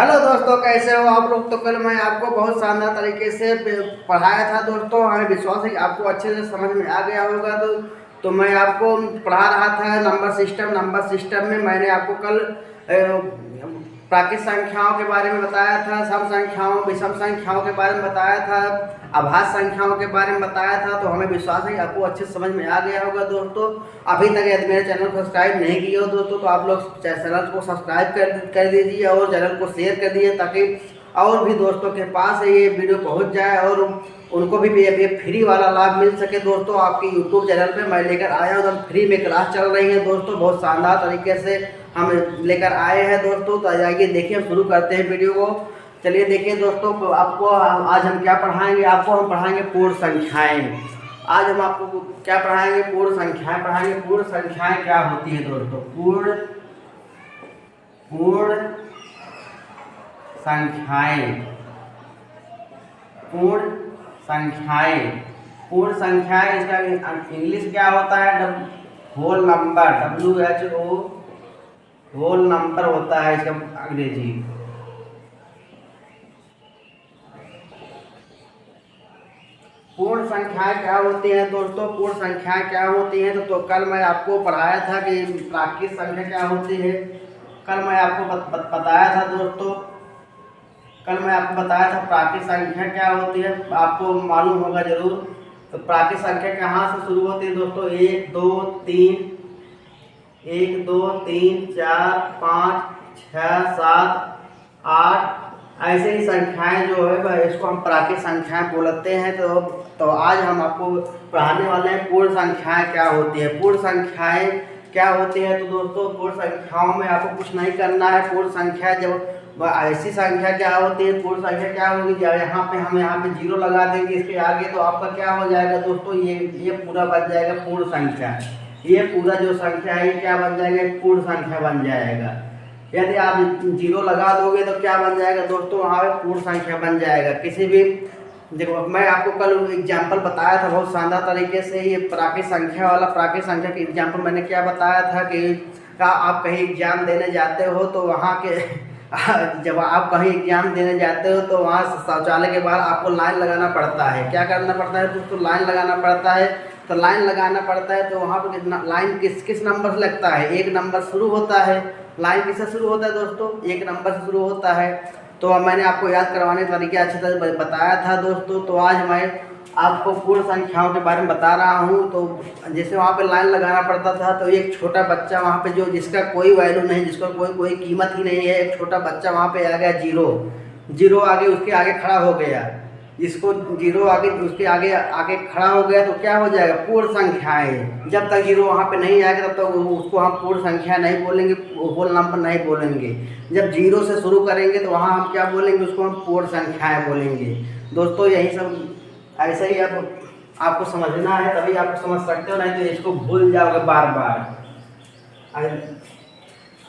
Hello दोस्तों, कैसे हो आप लोग। तो कल मैं आपको बहुत शानदार तरीके से पढ़ाया था दोस्तों। हमें विश्वास है कि आपको अच्छे से समझ में आ गया होगा। तो मैं आपको पढ़ा रहा था नंबर सिस्टम में मैंने आपको कल प्राकृत संख्याओं के बारे में बताया था, सम संख्याओं विषम संख्याओं के बारे में बताया था, आभास संख्याओं के बारे में बताया था। तो हमें विश्वास है कि आपको अच्छे से समझ में आ गया होगा दोस्तों। अभी तक यदि मेरे चैनल को सब्सक्राइब नहीं किए हो दोस्तों, तो आप लोग चैनल को सब्सक्राइब कर दीजिए और चैनल को शेयर कर दीजिए, ताकि और भी दोस्तों के पास ये वीडियो पहुंच जाए और उनको भी ये फ्री वाला लाभ मिल सके। दोस्तों आपके यूट्यूब चैनल पे मैं लेकर आया हूँ, फ्री में क्लास चल रही है दोस्तों। बहुत शानदार तरीके से हम लेकर आए हैं दोस्तों। तो आइए देखिए, शुरू करते हैं वीडियो को। चलिए देखिए दोस्तों, आपको आज हम क्या पढ़ाएंगे। आपको हम पढ़ाएंगे पूर्ण संख्याएं। आज हम आपको क्या पढ़ाएंगे, पूर्ण संख्याएं पढ़ाएंगे। पूर्ण संख्याएं क्या होती है दोस्तों। पूर्ण संख्याएं, पूर्ण संख्याएं, पूर्ण संख्याएं। इसका इंग्लिश क्या होता है, whole number, WHO, whole number होता है इसका अंग्रेजी। पूर्ण संख्याएं क्या होती हैं दोस्तों। पूर्ण संख्याएं क्या होती हैं तो कल मैं आपको पढ़ाया था कि प्राकृत संख्या क्या होती है। कल मैं आपको बताया था दोस्तों। कल मैं आपको बताया था प्राकृत संख्या क्या होती है, आपको मालूम होगा जरूर। तो प्राकृत संख्या कहाँ से शुरू होती है दोस्तों। 1 2 3, 1 2 3 4 5 6 7 8, ऐसे ही संख्याएं जो है इसको हम प्राकृत संख्याएं बोलते हैं। तो आज हम आपको पढ़ाने वाले हैं पूर्ण संख्याएं क्या होती है। पूर्ण संख्याएं क्या होती है तो दोस्तों, पूर्ण संख्याओं में आपको कुछ नहीं करना है। पूर्ण संख्या जब ऐसी संख्या क्या होती है, पूर्ण संख्या क्या होगी, यहाँ पे जीरो लगा देंगे इसके आगे, तो आपका क्या हो जाएगा दोस्तों, ये पूरा बन जाएगा पूर्ण संख्या। ये पूरा जो संख्या है ये क्या बन जाएगा, पूर्ण संख्या बन जाएगा। यदि आप जीरो लगा दोगे तो क्या बन जाएगा दोस्तों, वहाँ पे पूर्ण संख्या बन जाएगा। किसी भी देखो, मैं आपको कल एग्जाम्पल बताया था बहुत शानदार तरीके से। ये प्राकृत संख्या वाला, प्राकृत संख्या के एग्जाम्पल मैंने क्या बताया था कि आप कहीं एग्जाम देने जाते हो तो वहाँ के जब आप कहीं एग्जाम देने जाते हो तो वहाँ शौचालय के बाहर आपको लाइन लगाना पड़ता है। क्या करना पड़ता है दोस्तों, लाइन लगाना पड़ता है। तो लाइन लगाना पड़ता है तो वहाँ पर लाइन किस नंबर से लगता है, 1 नंबर शुरू होता है। लाइन किससे शुरू होता है दोस्तों, 1 नंबर से शुरू होता है। तो अब मैंने आपको याद करवाने का तरीका अच्छी तरह बताया था दोस्तों। तो आज मैं आपको पूर्ण संख्याओं के बारे में बता रहा हूँ। तो जैसे वहाँ पे लाइन लगाना पड़ता था, तो एक छोटा बच्चा वहाँ पे जो जिसका कोई वैल्यू नहीं, जिसका कोई कीमत ही नहीं है, एक छोटा बच्चा वहाँ पे आ गया जीरो आगे उसके आगे खड़ा हो गया। जिसको जीरो आगे उसके आगे आगे खड़ा हो गया तो क्या हो जाएगा, पूर्ण संख्याएं। जब तक जीरो वहाँ पे नहीं आएगा तब तक उसको हम पूर्ण संख्या नहीं बोलेंगे, होल नंबर नहीं बोलेंगे। जब जीरो से शुरू करेंगे तो वहाँ हम क्या बोलेंगे, उसको हम पूर्ण संख्याएं बोलेंगे दोस्तों। यही सब ऐसे ही अब आपको समझना है, तभी आप समझ सकते हो, नहीं तो इसको भूल जाओगे बार बार।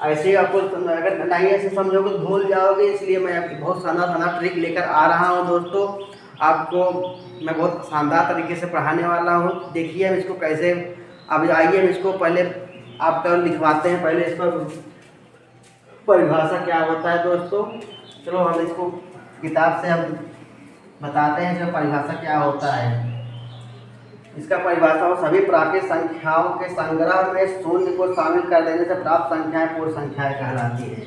ऐसे ही आपको अगर नहीं ऐसे समझोगे तो भूल जाओगे। इसलिए मैं आपकी बहुत शानदार ट्रिक लेकर आ रहा हूँ दोस्तों। आपको मैं बहुत शानदार तरीके से पढ़ाने वाला हूँ। देखिए हम इसको कैसे, अब आइए हम इसको पहले आपका लिखवाते हैं। पहले इसको परिभाषा क्या होता है दोस्तों। चलो हम इसको किताब से हम बताते हैं इसका परिभाषा क्या होता है। इसका परिभाषा हो, सभी प्राकृत संख्याओं के संग्रह में शून्य को शामिल कर देने से प्राप्त संख्याएं पूर्ण संख्याएं कहलाती है।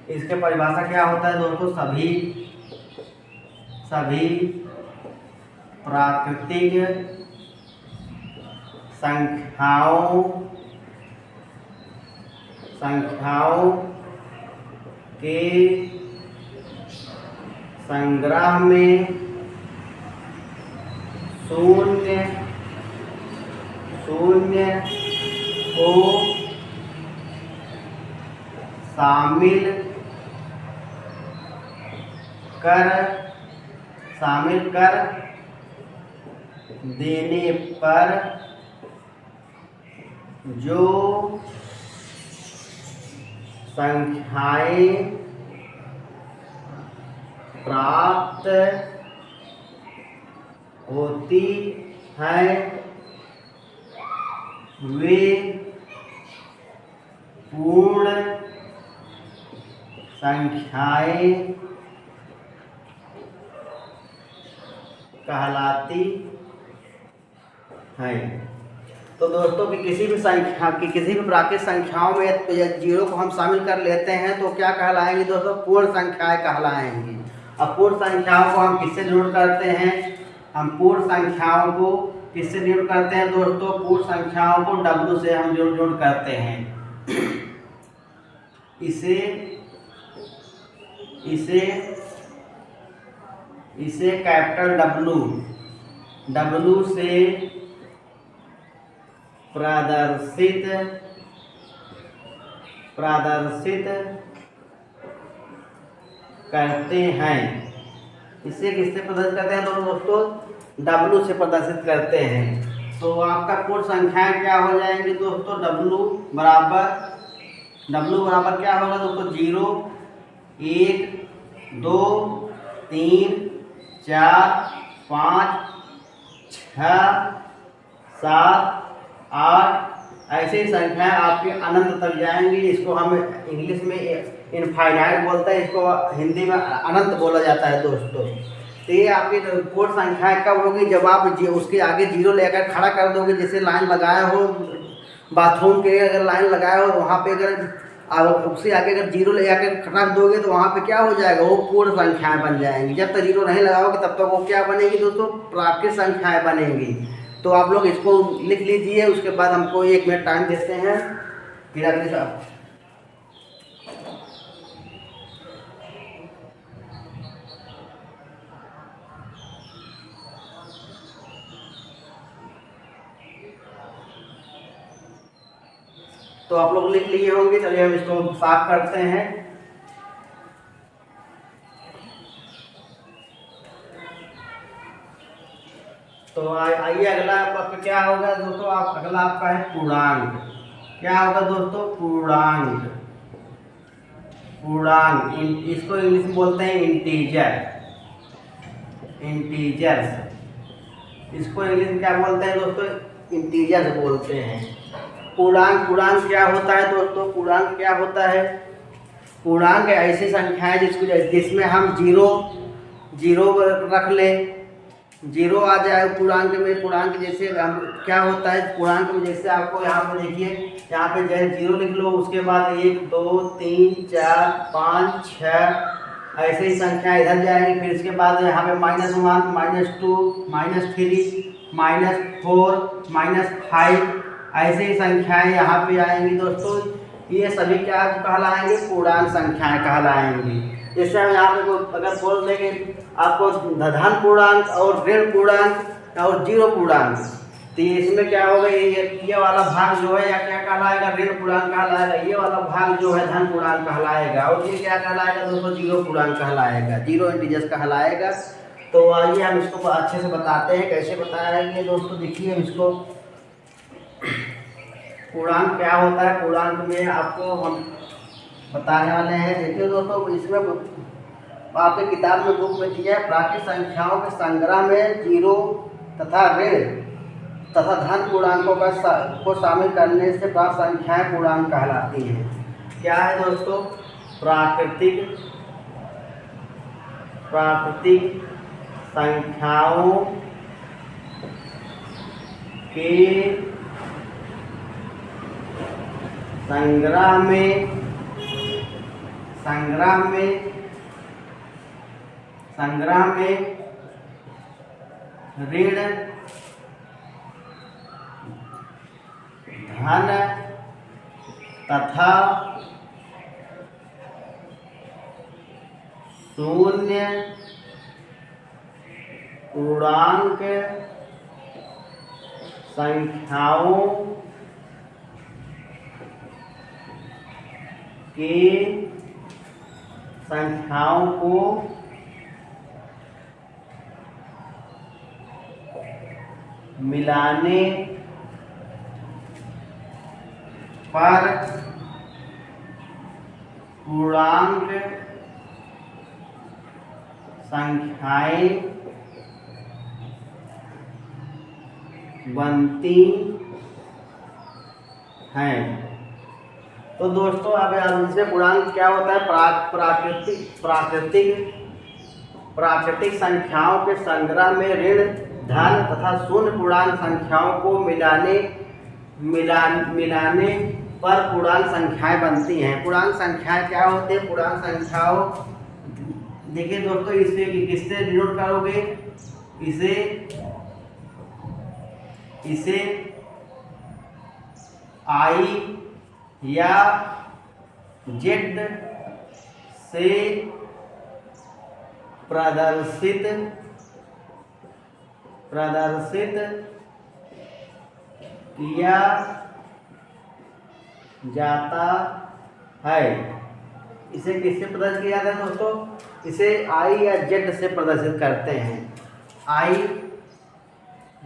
इसके परिभाषा क्या होता है दोस्तों, सभी प्राकृतिक संख्याओं के संग्रह में शून्य को शामिल कर देने पर जो संख्याएं प्राप्त होती हैं वे पूर्ण संख्याएं कहलाती हैं। तो दोस्तों कि किसी भी संख्या की किसी भी प्राकृतिक संख्याओं में जीरो को हम शामिल कर लेते हैं तो क्या कहलाएंगी दोस्तों? पूर्ण संख्याएं कहलाएंगी। अब पूर्ण संख्याओं को हम किससे जोड़ करते हैं? हम पूर्ण संख्याओं को किससे जोड़ करते हैं दोस्तों? पूर्ण संख्याओं को W से हम जोड़ करते हैं। इसे कैपिटल W से प्रदर्शित करते हैं। इसे किससे प्रदर्शित करते हैं दोस्तों? W से प्रदर्शित करते हैं। तो आपका पूर्ण संख्याएं क्या हो जाएंगी दोस्तों? W बराबर क्या होगा दोस्तों? 0, 1, 2, 3, 4, 5, 6, 7, 8 ऐसे ही संख्याएं आपके अनंत तक जाएंगी। इसको हम इंग्लिश में इनफाइनाइट बोलते हैं, इसको हिंदी में अनंत बोला जाता है दोस्तों। तो ये आपकी पूर्ण संख्याएं कब होगी? जब आप उसके आगे 0 लेकर खड़ा कर दोगे। जैसे लाइन लगाया हो, बाथरूम के अगर लाइन लगाया हो, वहाँ पे अगर उससे आगे अगर 0 ले जाकर रख दोगे तो वहाँ पे क्या हो जाएगा? वो पूर्ण संख्याएं बन जाएंगी। जब तक 0 नहीं लगाओगे तब तक वो क्या बनेगी दोस्तों? प्राकृतिक संख्याएं बनेंगी। तो आप लोग इसको लिख लीजिए, उसके बाद हमको 1 मिनट टाइम देते हैं फिर अगली साहब। तो आप लोग लिख लिए होंगे। चलिए हम इसको साफ करते हैं। तो आइए अगला आपका क्या होगा दोस्तों? अगला आपका है पूर्णांक। क्या होगा दोस्तों? पूर्णांक। इसको इंग्लिश में बोलते हैं इंटीजर्स। इसको इंग्लिश में क्या बोलते हैं दोस्तों? इंटीजर्स बोलते हैं। पूर्णांक क्या होता है दोस्तों? पूर्णांक क्या होता है? पूर्णांक ऐसी संख्या है जिसमें हम जीरो रख लें, 0 आ जाए पूर्णांक में। पूर्णांक जैसे हम क्या होता है पूर्णांक में? जैसे आपको यहाँ पे देखिए, यहाँ पे जैसे 0 लिख लो, उसके बाद 1, 2, 3, 4, 5, 6 ऐसे ही संख्या इधर जाएंगी। फिर इसके बाद यहाँ पे -1, -2, -3, -4, -5 ऐसे ही संख्याएं यहाँ पे आएंगी दोस्तों। ये सभी क्या कहलाएंगे? पूर्णांक संख्याएं कहलाएंगी। जैसे हम यहाँ पे अगर बोल देंगे आपको धन पूर्णांक और ऋण पूर्णांक और 0 पूर्णांक, तो इसमें क्या होगा? ये वाला भाग जो है या क्या कहलाएगा? ऋण पूर्णांक कहलाएगा। ये वाला भाग जो है धन पूर्णांक कहलाएगा। और ये क्या कहलाएगा दोस्तों? 0 पूर्णांक कहलाएगा, 0 इंटीजर्स कहलाएगा। तो आइए हम इसको अच्छे से बताते हैं। कैसे बताएंगे दोस्तों? देखिए हम इसको पूर्णांक क्या होता है। पूर्णांक में आपको हम बताने वाले हैं। देखिए दोस्तों, इसमें आपके किताब में बुक में दिया है प्राकृतिक संख्याओं के संग्रह में 0 तथा ऋण तथा धन पूर्णांकों को शामिल करने से प्राप्त संख्याएं पूर्णांक कहलाती हैं। क्या है दोस्तों? प्राकृतिक संख्याओं के संग्रह में ऋण धन तथा शून्य पूर्णांक संख्याओं को मिलाने पर पूर्णांक संख्याएं बनती हैं। तो दोस्तों अब इसमें पूर्णांक क्या होता है, प्राकृतिक संख्याओं के संग्रह में ऋण, धन तथा शून्य पूर्णांक संख्याओं को मिलाने पर पूर्णांक संख्याएं बनती हैं। पूर्णांक संख्याएं क्या होती है, पूर्णांक संख्याओं देखिए दोस्तों, इसे किससे डिनोट करोगे, इसे आई या जेड से प्रदर्शित किया जाता है। इसे किससे प्रदर्शित किया जाता है दोस्तों, इसे आई या जेड से प्रदर्शित करते हैं। आई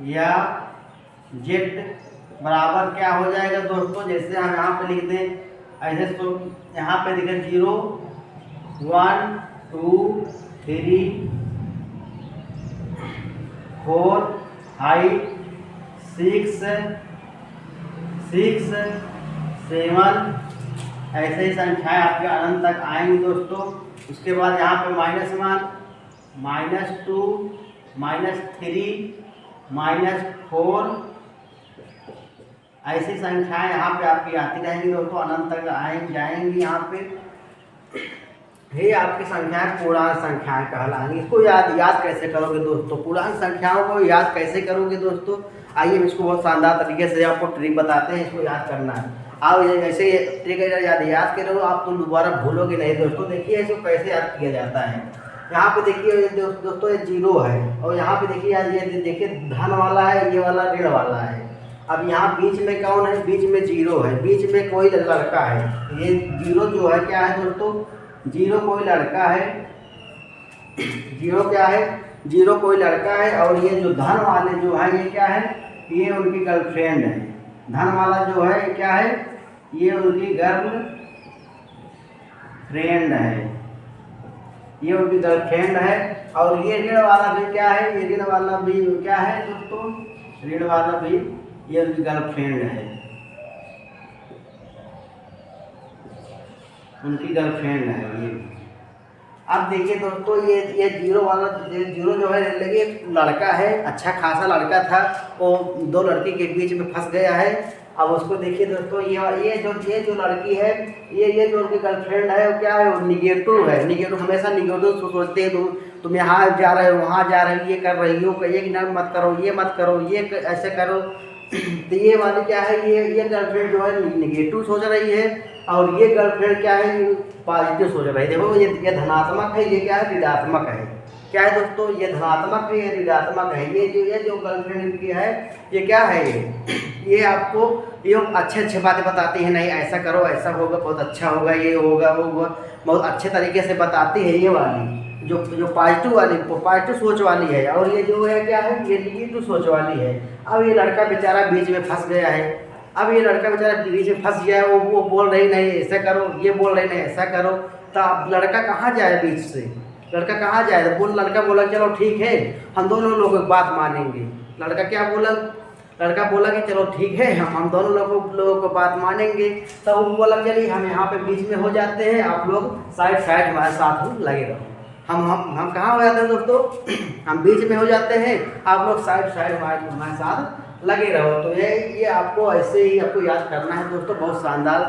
या जेड बराबर क्या हो जाएगा दोस्तों, जैसे हम यहाँ पे लिख दें ऐसे, तो यहाँ पे लिखे 0 1 2 3 4 5 6 7 ऐसे ही संख्याएं आपके अनंत तक आएंगी दोस्तों। उसके बाद यहाँ पे -1 -2 -3 -4 ऐसी संख्याएं यहाँ पे आपकी आती रहेंगी दोस्तों, अनंत तक जाएंगी। यहाँ पे ये आपकी संख्याएं पूर्णांक संख्याएं कहलाएंगी। इसको याद कैसे करोगे दोस्तों, पूर्णांक संख्याओं को याद कैसे करोगे दोस्तों, आइए हम इसको बहुत शानदार तरीके से आपको ट्रिक बताते हैं, इसको याद करना है। आप ऐसे ट्रिक याद करोगे आप तो दोबारा भूलोगे नहीं दोस्तों। देखिए इसको कैसे याद किया जाता है। यहाँ पे देखिए दोस्तों ये 0 है, और यहाँ पे देखिए ये देखिए धन वाला है, ये वाला ऋण वाला है। अब यहाँ बीच में कौन है, बीच में 0 है, बीच में कोई लड़का है। ये 0 जो है क्या है दोस्तों, 0 कोई लड़का है, 0 क्या है, 0 कोई लड़का है। और ये जो धन वाले जो है ये क्या है, ये उनकी गर्लफ्रेंड है। धन वाला जो है क्या है, ये उनकी गर्लफ्रेंड है, ये उनकी गर्लफ्रेंड है। और ये ऋण वाला भी क्या है, ये ऋण वाला भी क्या है दोस्तों, ऋण वाला भी ये उनकी गर्लफ्रेंड है, उनकी गर्लफ्रेंड है ये। अब देखिए दोस्तों ये 0 वाला 0 जो है एक लड़का है, अच्छा खासा लड़का था, वो 2 लड़की के बीच में फंस गया है। अब उसको देखिए दोस्तों, ये जो लड़की है, ये जो उनकी गर्लफ्रेंड है वो क्या है, वो निगेटिव है। निगेटिव हमेशा निगेटिव सोचते हैं, तुम यहाँ जा रहे हो, वहाँ जा रहे हो, ये कर रही हो, ये मत करो, ये मत करो, ये ऐसे करो। तो ये वाली क्या है, ये गर्लफ्रेंड जो है निगेटिव सोच रही है, और ये गर्लफ्रेंड क्या है, पॉजिटिव सोच रही है। देखो ये धनात्मक है, ये क्या है, ऋणात्मक है। क्या है दोस्तों, ये धनात्मक है, ये ऋणात्मक है। ये जो गर्लफ्रेंड की है ये क्या है, ये आपको ये अच्छे बातें बताती है, नहीं ऐसा करो, ऐसा होगा, बहुत अच्छा होगा, ये होगा, वो होगा, बहुत अच्छे तरीके से बताती है ये वाली, जो पॉजिटिव सोच वाली है। और ये जो है क्या है, ये निगेटिव सोच वाली है। अब ये लड़का बेचारा बीच में फंस गया है। अब ये लड़का बेचारा बीच में फंस गया है, वो बोल रही नहीं ऐसा करो, ये बोल रही नहीं ऐसा करो। तो अब लड़का कहाँ जाए, बीच से लड़का कहाँ जाए, तो लड़का बोला चलो ठीक है, हम दोनों लोग बात मानेंगे। लड़का क्या बोला, लड़का बोला कि चलो ठीक है, हम दोनों लोगों को बात मानेंगे। तो वो बोला चलिए हम यहाँ पे बीच में हो जाते हैं, आप लोग साइड हमारे साथ लगे रहो। हम कहाँ हो जाते हैं दोस्तों, हम बीच में हो जाते हैं, आप लोग साइड हमारे साथ लगे रहो। तो ये आपको ऐसे ही आपको याद करना है दोस्तों, बहुत शानदार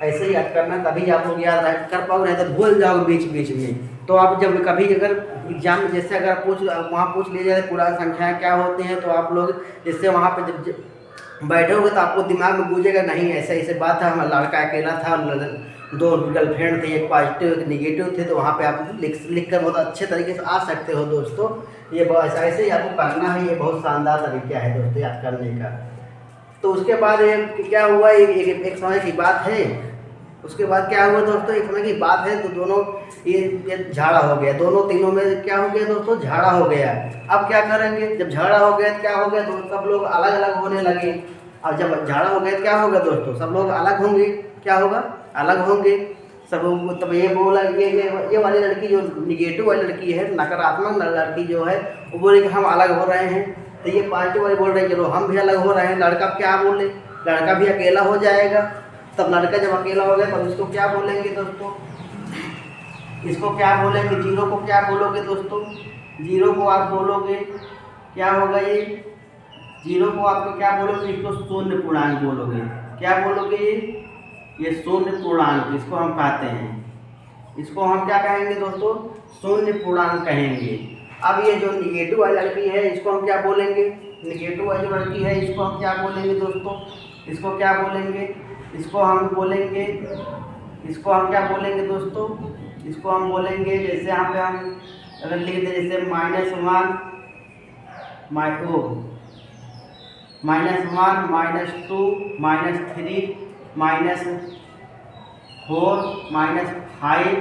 ऐसे ही याद करना, तभी आप लोग याद कर पाओगे, नहीं तो भूल जाओगे बीच में। तो आप जब कभी अगर एग्जाम में जैसे अगर वहाँ पूछ लिया जाए पूर्णांक संख्याएँ क्या होती हैं, तो आप लोग जैसे वहाँ पे जब बैठोगे तो आपको दिमाग में गूंजेगा, नहीं ऐसे बात है, हमारा लड़का अकेला था, 2 गर्लफ्रेंड थे, एक पॉजिटिव एक निगेटिव थे। तो वहाँ पे आप लिख कर बहुत अच्छे तरीके से आ सकते हो दोस्तों। ये ऐसे ही आपको करना है, ये बहुत शानदार तरीका है दोस्तों याद करने का। तो उसके बाद क्या हुआ, एक समय की बात है। उसके बाद क्या हुआ दोस्तों, एक समय की बात है, तो दोनों ये झाड़ा हो गया, दोनों तीनों में क्या हो गया दोस्तों, झाड़ा हो गया। अब क्या करेंगे, जब झाड़ा हो गया क्या हो गया, तो सब लोग अलग अलग होने लगे। अब जब झाड़ा हो गया क्या होगा दोस्तों, सब लोग अलग होंगे, क्या होगा, अलग होंगे सब। तब ये बोला, ये वाली लड़की जो निगेटिव वाली लड़की है, नकारात्मक लड़की जो है, वो बोले कि हम अलग हो रहे हैं। तो ये पॉजिटिव वाली बोल रहे हैं चलो हम भी अलग हो रहे हैं। लड़का क्या बोले, लड़का भी अकेला हो जाएगा। तब लड़का जब अकेला हो गया तब इसको क्या बोलेंगे दोस्तों, इसको क्या बोलेंगे, जीरो को क्या बोलोगे दोस्तों, जीरो को आप बोलोगे क्या होगा ये, जीरो को आपको क्या बोलोगे, इसको शून्य पूर्णांक बोलोगे, क्या बोलोगे ये शून्य पूर्णांक, इसको हम कहते हैं, इसको हम क्या कहेंगे दोस्तों, शून्य पूर्णांक कहेंगे। अब ये जो निगेटिव वाली लड़की है इसको हम क्या बोलेंगे, निगेटिव वाली लड़की है इसको हम क्या बोलेंगे दोस्तों, इसको क्या बोलेंगे, इसको हम बोलेंगे, इसको हम क्या बोलेंगे दोस्तों, इसको हम बोलेंगे, जैसे यहाँ पे हम अगर लिख दें जैसे -1 -1 -2 -3 -4 -5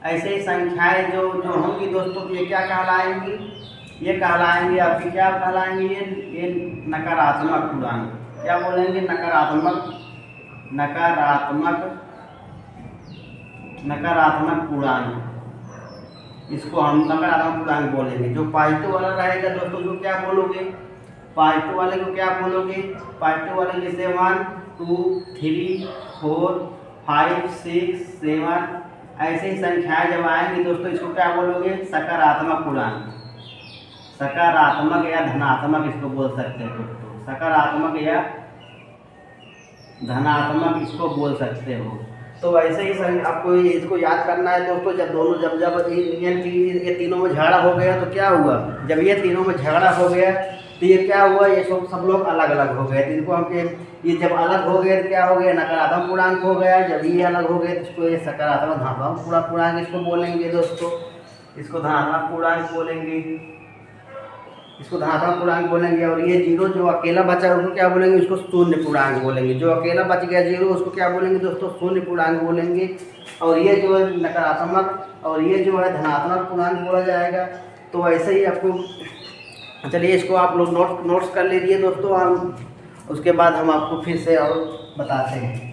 ऐसे ही संख्याएं जो होंगी दोस्तों, तो ये क्या कहलाएंगी, ये कहलाएंगे आपकी क्या कहलाएंगे, ये नकारात्मक पूर्णांक, क्या बोलेंगे, नकारात्मक पूर्णांक, इसको हम नकारात्मक पूर्णांक बोलेंगे। जो पॉजिटिव वाला रहेगा दोस्तों, जो क्या बोलोगे, पॉजिटिव वाले को क्या बोलोगे, पॉजिटिव वाले जैसे 1 2 3 4 5 6 7 ऐसे ही संख्याएं जब आएंगी दोस्तों, इसको क्या बोलोगे, सकारात्मक पूर्णांक, सकारात्मक या धनात्मक इसको बोल सकते हैं दोस्तों, सकारात्मक या धनात्मक इसको बोल सकते हो। तो ऐसे ही आपको इसको याद करना है दोस्तों, जब ये तीनों में झगड़ा हो गया तो क्या हुआ, जब ये तीनों में झगड़ा हो गया तो ये क्या हुआ, ये सब लोग अलग अलग हो गए, तो इनको हम ये जब अलग हो गए तो क्या हो गया, नकारात्मक पूर्णांक हो गया, जब ये अलग हो गए तो इसको ये सकारात्मक धनात्मक पूर्णांक इसको बोलेंगे दोस्तों, इसको धनात्मक पूर्णांक बोलेंगे, इसको धनात्मक पूर्णांक बोलेंगे। और ये जीरो जो अकेला बचा उसको क्या बोलेंगे, उसको शून्य पूर्णांक बोलेंगे, जो अकेला बच गया जीरो उसको क्या बोलेंगे दोस्तों, शून्य पूर्णांक बोलेंगे। और ये जो है नकारात्मक और ये जो है धनात्मक पूर्णांक बोला जाएगा। तो ऐसे ही आपको, चलिए इसको आप लोग नोट्स कर लीजिए दोस्तों, हम उसके बाद हम आपको फिर से और बताते हैं।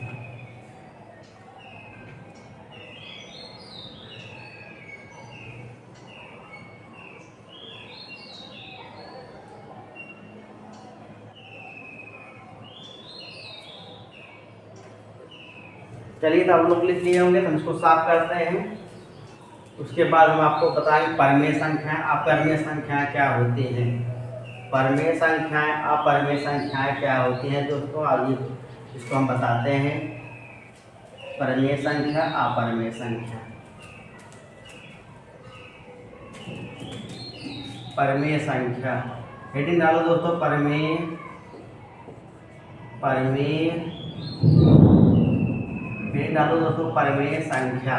चलिए तो आप लोग लिख लिए होंगे, तो हम इसको साफ करते हैं। उसके बाद हम आपको बताएंगे परिमेय संख्याएं, अपरिमेय संख्याएं क्या होती हैं, परिमेय संख्याएं अपरिमेय संख्याएं क्या होती हैं दोस्तों, आगे इसको हम बताते हैं। परिमेय संख्या अपरिमेय संख्या, परिमेय संख्या हेडिंग डालो दोस्तों, परिमेय हेडिंग डालो दोस्तों, परिमेय संख्या।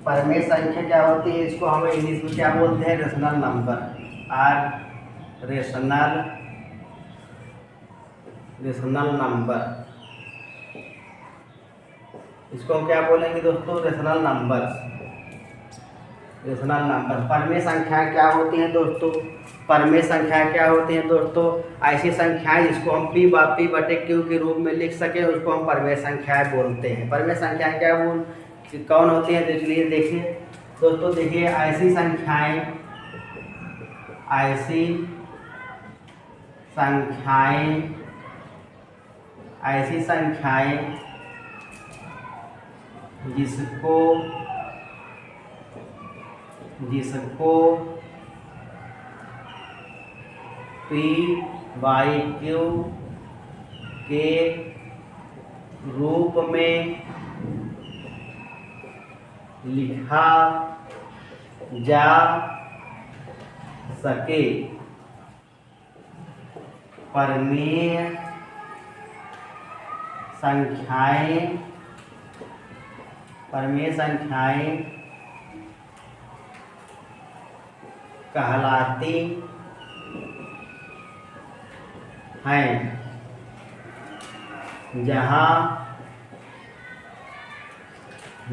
परिमेय संख्या क्या होती है, इसको हम इंग्लिश में क्या बोलते हैं, रेशनल नंबर, रेशनल नंबर, इसको हम क्या बोलेंगे दोस्तों, रेशनल नंबर, रेशनल नंबर। परिमेय संख्याएं क्या होती हैं दोस्तों, परिमेय संख्याएं क्या होती हैं दोस्तों, ऐसी संख्याएं जिसको हम P/Q के रूप में लिख सकें उसको हम परिमेय संख्याएं बोलते हैं। परिमेय संख्याएं कौन होती हैं, इसलिए देखिए दोस्तों, देखिए ऐसी संख्याएं जिसको P/Q के रूप में लिखा जा सके, परिमेय संख्याएं कहलाती हैं,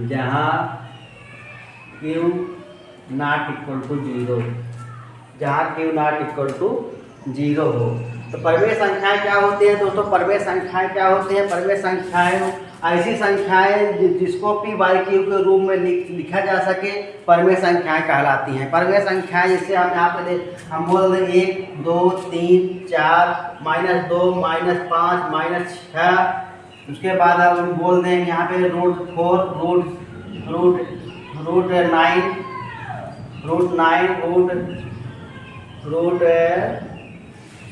जहाँ Q not equal to 0, जहाँ Q not equal to 0 हो। तो परिमेय संख्याएं क्या होती हैं दोस्तों, परिमेय संख्याएं क्या होती हैं, परिमेय संख्याएं ऐसी संख्याएं जिसको P/Q के रूप में लिखा जा सके, परिमेय संख्याएं कहलाती हैं। परिमेय संख्याएं जैसे हम यहाँ पे हम बोल रहे हैं 1 2 3 4 -2 -5 -6 उसके बाद अब हम बोल दें यहाँ पे √4 रूट रूट 9 रूट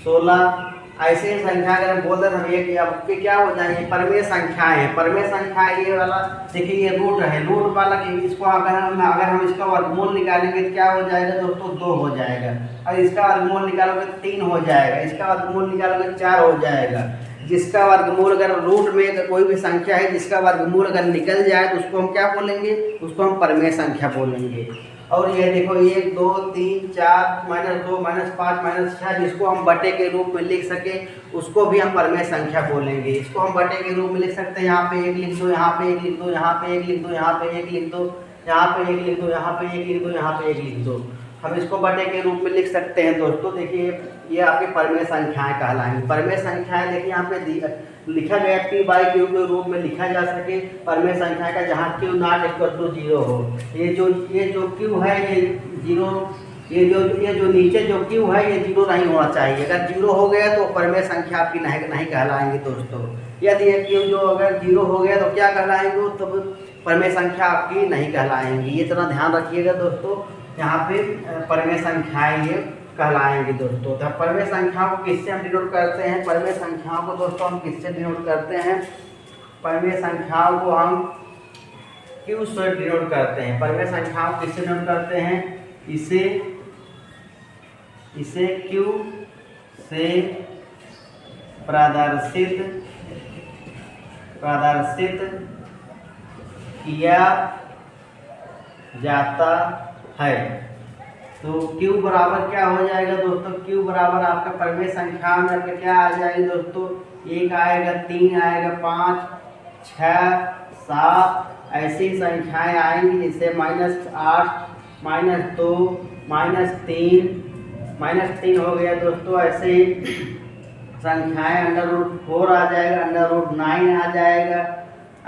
16 ऐसे ही संख्या अगर हम बोल दें हम ये अब क्या हो जाएंगे, परमेय संख्याएं हैं। परमेय संख्या ये वाला देखिए ये रूट है, रूट वाला इसको अगर हम इसका वर्गमूल निकालेंगे तो क्या हो जाएगा दोस्तों, 2 हो जाएगा। और इसका वर्गमूल निकालोगे तो 3 हो जाएगा, इसका वर्गमूल निकालोगे 4 हो जाएगा। जिसका वर्गमूल अगर रूट में अगर कोई भी संख्या है जिसका वर्गमूल अगर निकल जाए तो उसको हम क्या बोलेंगे, उसको हम परमेय संख्या बोलेंगे। और ये देखो 1 2 3 4 -2 -5 -6 जिसको हम बटे के रूप में लिख सके उसको भी हम परमेय संख्या बोलेंगे। इसको हम बटे के रूप में लिख सकते हैं, यहाँ पे 1 लिख दो, यहाँ पे 1 लिख दो, यहाँ पे 1 लिख दो, यहाँ पे 1 लिख दो, यहाँ पे 1 लिख दो, यहाँ पे 1 लिख दो, यहाँ पे 1 लिख दो। हम इसको बटे के रूप में लिख सकते हैं दोस्तों। देखिए ये आपकी परमेय संख्याएं कहलाएंगी। परमेय संख्याएं देखिए यहाँ पे लिखा गया p/q के रूप में लिखा जा सके परमेय संख्या का, जहाँ q ≠ 0 हो। ये जो q है ये 0, ये जो नीचे जो q है ये 0 नहीं होना चाहिए। अगर 0 हो गया तो परमेय संख्या आपकी नहीं कहलाएंगी दोस्तों। यदि ये q जो अगर 0 हो गया तो क्या कहलाएंगे, तब परमेय संख्या आपकी नहीं कहलाएंगी। ये इतना ध्यान रखिएगा दोस्तों, यहाँ पे परमेय संख्याएं ये कहलाएंगे दोस्तों। तो परमेय संख्याओं को किससे हम डिनोट करते हैं, परमेय संख्याओं को दोस्तों हम किससे डिनोट करते हैं, परमेय संख्याओं को हम q से डिनोट करते हैं। परमेय संख्याओं को किससे डिनोट करते हैं, इसे q से प्रदर्शित किया जाता है। तो q बराबर क्या हो जाएगा दोस्तों, q बराबर आपका परमेय संख्या में आपका क्या आ जाएगा दोस्तों, 1 आएगा, 3 आएगा, 5 6 7 ऐसी संख्याएं आएंगी जिससे -8 -2 -3 हो गया दोस्तों। ऐसे ही संख्याएं √4 आ जाएगा, √9 आ जाएगा।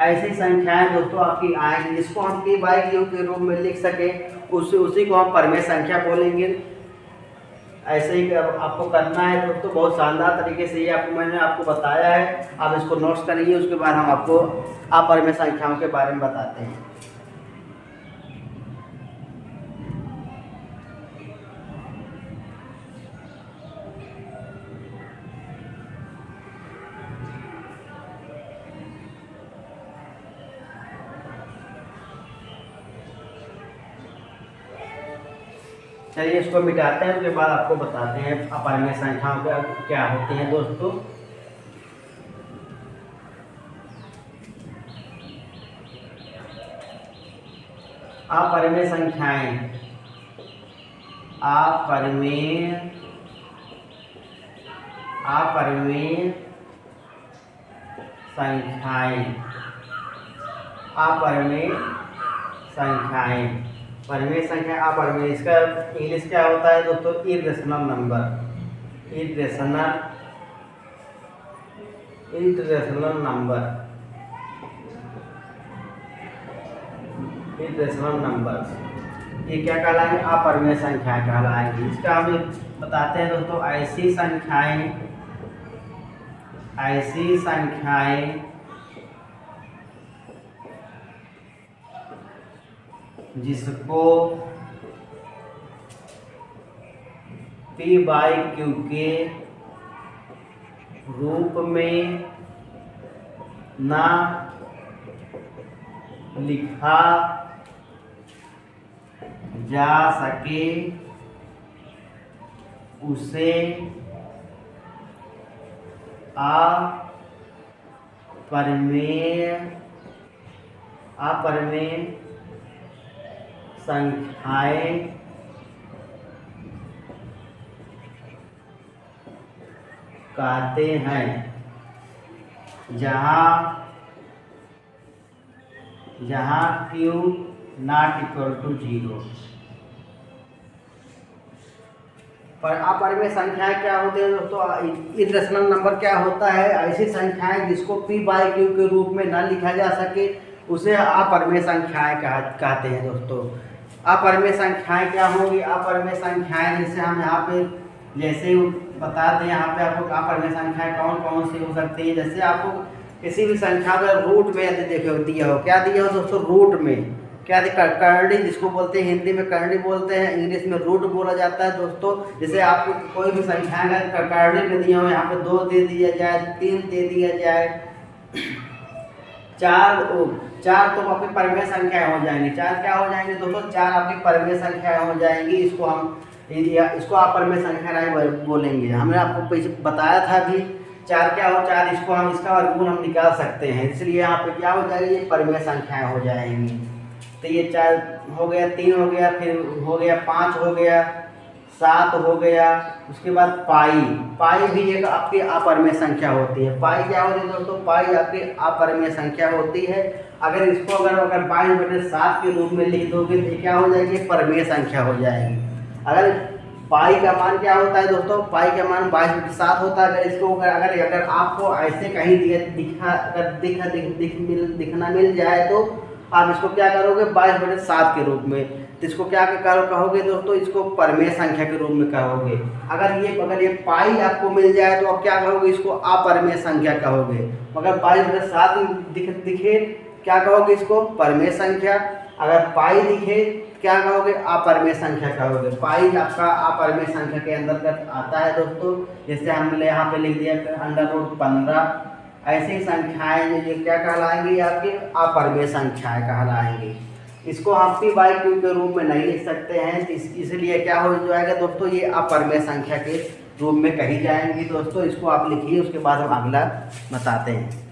ऐसी संख्याएं दोस्तों आपकी आएंगी जिसको हम p/q के रूप में लिख सके उसी को हम परमेय संख्या बोलेंगे। ऐसे ही आपको करना है दोस्तों, बहुत शानदार तरीके से ये मैंने आपको बताया है। आप इसको नोट्स करिए, उसके बाद हम आपको अपरमेय संख्याओं के बारे में बताते हैं। चलिए इसको मिटाते हैं, उसके बाद आपको बताते हैं अपरमेय संख्याओं क्या होती हैं दोस्तों। अपरमेय संख्याएं, परमेय संख्या अपरमेय, इसका इंग्लिश क्या होता है दोस्तों, इरेशनल नंबर। ये क्या कहलाएंगे, अपरमेय संख्याएं कहलाएंगी। इसका हम बताते हैं दोस्तों, ऐसी संख्याएं जिसको p/q के रूप में ना लिखा जा सके उसे अपरमेय संख्याएं कहते हैं, जहाँ q ≠ 0। पर अपरमेय संख्याएं क्या होती है दोस्तों, इरेशनल नंबर क्या होता है, ऐसी संख्याएं जिसको p/q के रूप में न लिखा जा सके उसे अपरमेय संख्याएं कहते हैं दोस्तों। अपरमेय संख्याएं क्या होंगी, अपरमेय संख्याएं जैसे हम यहाँ पे जैसे बता दें, यहाँ पे आपको अपरमेय संख्याएं कौन कौन सी हो सकती है। जैसे आपको किसी भी संख्या का रूट में यदि देखो दिया हो, क्या दिया हो दोस्तों, रूट में क्या दिया, करंडी जिसको बोलते हैं, हिंदी में करंडी बोलते हैं, इंग्लिश में रूट बोला जाता है दोस्तों। जैसे आपको कोई भी संख्या का करंडी में दिया हो, यहाँ पे 2 दे दिया जाए, 3 दे दिया जाए, 4 तो आपकी परिमेय संख्याएं हो जाएंगी। 4 क्या हो जाएंगे दोस्तों, 4 आपकी परिमेय संख्याएं हो जाएंगी। इसको आप परिमेय संख्या नहीं बोलेंगे। हमने आपको पीछे बताया था भी 4 क्या हो, 4 इसको हम इसका वर्गमूल हम निकाल सकते हैं, इसलिए यहाँ पे क्या हो जाएगी, ये परिमेय संख्याएं हो जाएंगी। तो ये 4 हो गया, 3 हो गया, फिर हो गया 5 हो गया, 7 हो गया। उसके बाद पाई भी एक आपकी अपरिमेय संख्या होती है। पाई क्या होती है दोस्तों, पाई आपकी अपरिमेय संख्या होती है। अगर इसको अगर 22/7 के रूप में लिख दोगे तो क्या हो जाएगी, परिमेय संख्या हो जाएगी। अगर पाई का मान क्या होता है दोस्तों, पाई का मान 22/7 होता है। अगर इसको अगर आपको ऐसे कहीं दिखना मिल जाए तो आप इसको क्या करोगे, 22/7 के रूप में। तो इसको क्या कहोगे दोस्तों, इसको परिमेय संख्या के रूप में कहोगे। अगर ये पाई आपको मिल जाए तो आप क्या कहोगे, इसको अपरिमेय संख्या कहोगे। अगर 22/7 दिखे क्या कहोगे, इसको परिमेय संख्या। अगर पाई दिखे क्या कहोगे, अपरिमेय संख्या कहोगे। पाई आपका अपरिमेय संख्या के अंतर्गत आता है दोस्तों। जैसे हमने यहाँ पे लिख दिया √15। ऐसी संख्याएं जो क्या कहलाएंगी, आपकी अपरिमेय संख्याएं कहलाएंगी। इसको हम p/q के रूप में नहीं लिख सकते हैं, इसलिए क्या हो जाएगा दोस्तों, ये अपरिमेय संख्या के रूप में कही जाएंगी दोस्तों। इसको आप लिखिए, उसके बाद हम अगला बताते हैं।